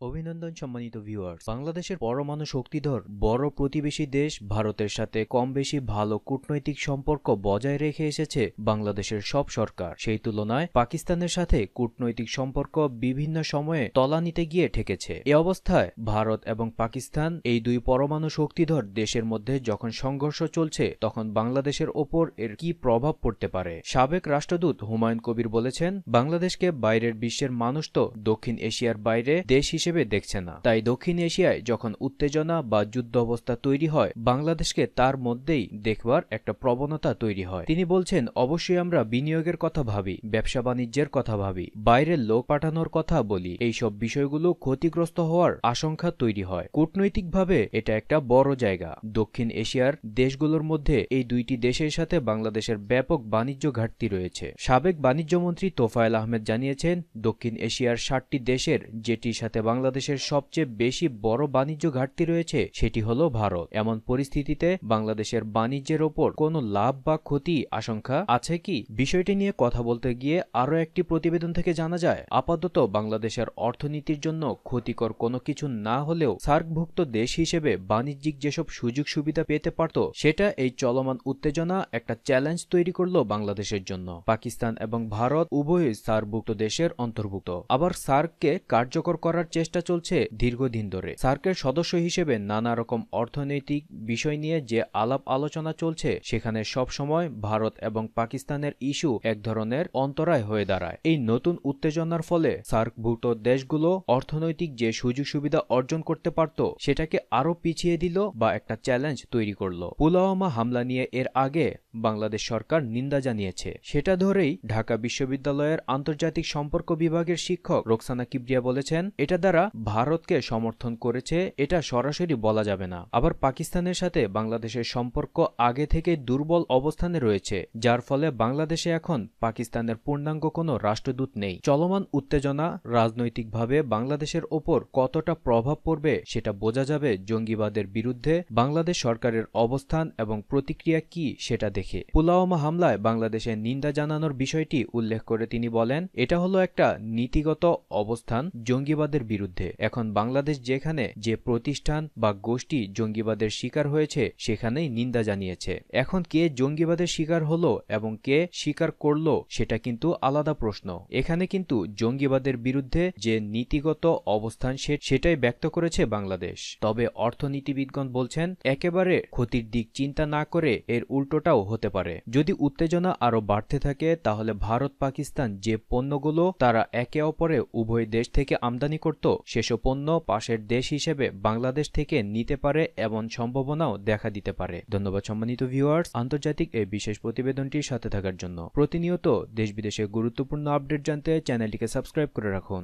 অভিনন্দন সম্মানিত ভিউয়ার্স। বাংলাদেশের পরমাণু শক্তিধর বড় প্রতিবেশী দেশ ভারতের সাথে কম বেশি ভালো কূটনৈতিক সম্পর্ক বজায় রেখে এসেছে বাংলাদেশের সব সরকার। সেই তুলনায় পাকিস্তানের সাথে কূটনৈতিক সম্পর্ক বিভিন্ন সময়ে তলানিতে গিয়ে ঠেকেছে। এ অবস্থায় ভারত এবং পাকিস্তান এই দুই পরমাণু শক্তিধর দেশের মধ্যে যখন সংঘর্ষ চলছে, তখন বাংলাদেশের ওপর এর কি প্রভাব পড়তে পারে। সাবেক রাষ্ট্রদূত হুমায়ুন কবির বলেছেন, বাংলাদেশকে বাইরের বিশ্বের মানুষ তো দক্ষিণ এশিয়ার বাইরে দেশ হিসেবে দেখছে না। তাই দক্ষিণ এশিয়ায় যখন উত্তেজনা বা যুদ্ধ অবস্থা তৈরি হয়, বাংলাদেশকে তার মধ্যেই দেখবার একটা প্রবণতা তৈরি হয়। তিনি বলছেন, অবশ্যই আমরা বিনিয়োগের কথা ভাবি, ব্যবসা বাণিজ্যের কথা ভাবি, বাইরের লোক পাঠানোর কথা বলি। এইসব বিষয়গুলো ক্ষতিগ্রস্ত হওয়ার আশঙ্কা তৈরি হয়। কূটনৈতিকভাবে এটা একটা বড় জায়গা। দক্ষিণ এশিয়ার দেশগুলোর মধ্যে এই দুইটি দেশের সাথে বাংলাদেশের ব্যাপক বাণিজ্য ঘাটতি রয়েছে। সাবেক বাণিজ্যমন্ত্রী তোফায়েল আহমেদ জানিয়েছেন, দক্ষিণ এশিয়ার 7টি দেশের যেটির সাথে বাংলাদেশের সবচেয়ে বেশি বড় বাণিজ্য ঘাটতি রয়েছে সেটি হলো ভারত। এমন পরিস্থিতিতে বাংলাদেশের বাণিজ্যের ওপর কোনো লাভ বা ক্ষতি আশঙ্কা আছে কি? বিষয়টি নিয়ে কথা বলতে গিয়ে আরও একটি প্রতিবেদন থেকে জানা যায়, আপাতত বাংলাদেশের অর্থনীতির জন্য ক্ষতিকর কোনো কিছু না হলেও সার্কভুক্ত দেশ হিসেবে বাণিজ্যিক যেসব সুযোগ সুবিধা পেতে পারত, সেটা এই চলমান উত্তেজনা একটা চ্যালেঞ্জ তৈরি করল বাংলাদেশের জন্য। পাকিস্তান এবং ভারত উভয়ই সার্কভুক্ত দেশের অন্তর্ভুক্ত। আবার সার্ককে কার্যকর করার চেষ্টা চলছে দীর্ঘদিন ধরে। সার্কের সদস্য হিসেবে নানা রকম অর্থনৈতিক বিষয় নিয়ে যে আলাপ আলোচনা চলছে, সেখানে সব সময় ভারত এবং পাকিস্তানের ইস্যু এক ধরনের অন্তরায় হয়ে দাঁড়ায়। এই নতুন উত্তেজনার ফলে সার্কভুক্ত দেশগুলো অর্থনৈতিক যে সুযোগ সুবিধা অর্জন করতে পারত, সেটাকে আরো পিছিয়ে দিল বা একটা চ্যালেঞ্জ তৈরি করলো। পুলওয়ামা হামলা নিয়ে এর আগে বাংলাদেশ সরকার নিন্দা জানিয়েছে। সেটা ধরেই ঢাকা বিশ্ববিদ্যালয়ের আন্তর্জাতিক সম্পর্ক বিভাগের শিক্ষক রোকসানা কিবরিয়া বলেছেন, এটা দ্বারা ভারতকে সমর্থন করেছে এটা সরাসরি বলা যাবে না। আবার পাকিস্তানের সাথে বাংলাদেশের সম্পর্ক আগে থেকে দুর্বল অবস্থানে রয়েছে, যার ফলে বাংলাদেশে এখন পাকিস্তানের পূর্ণাঙ্গ কোনো রাষ্ট্রদূত নেই। চলমান উত্তেজনা রাজনৈতিকভাবে বাংলাদেশের ওপর কতটা প্রভাব পড়বে সেটা বোঝা যাবে জঙ্গিবাদের বিরুদ্ধে বাংলাদেশ সরকারের অবস্থান এবং প্রতিক্রিয়া কি সেটা দেখে। পুলওয়ামা হামলায় বাংলাদেশের নিন্দা জানানোর বিষয়টি উল্লেখ করে তিনি বলেন, এটা হলো একটা নীতিগত অবস্থান জঙ্গিবাদের বিরুদ্ধে। এখন বাংলাদেশ যেখানে যে প্রতিষ্ঠান বা গোষ্ঠী জঙ্গিবাদের শিকার হয়েছে, সেখানেই নিন্দা জানিয়েছে। এখন কে জঙ্গিবাদের শিকার হলো এবং কে স্বীকার করলো সেটা কিন্তু আলাদা প্রশ্ন। এখানে কিন্তু জঙ্গিবাদের বিরুদ্ধে যে নীতিগত অবস্থান সেটাই ব্যক্ত করেছে বাংলাদেশ। তবে অর্থনীতিবিদগণ বলছেন, একেবারে ক্ষতির দিক চিন্তা না করে এর উল্টোটাও হতে পারে। যদি উত্তেজনা আরো বাড়তে থাকে, তাহলে ভারত পাকিস্তান যে পণ্যগুলো তারা একে অপরে উভয় দেশ থেকে আমদানি করত, সেসব পণ্য পাশের দেশ হিসেবে বাংলাদেশ থেকে নিতে পারে, এমন সম্ভাবনাও দেখা দিতে পারে। ধন্যবাদ সম্মানিত ভিউয়ার্স, আন্তর্জাতিক এই বিশেষ প্রতিবেদনটির সাথে থাকার জন্য। প্রতিনিয়ত দেশ বিদেশের গুরুত্বপূর্ণ আপডেট জানতে চ্যানেলটিকে সাবস্ক্রাইব করে রাখুন।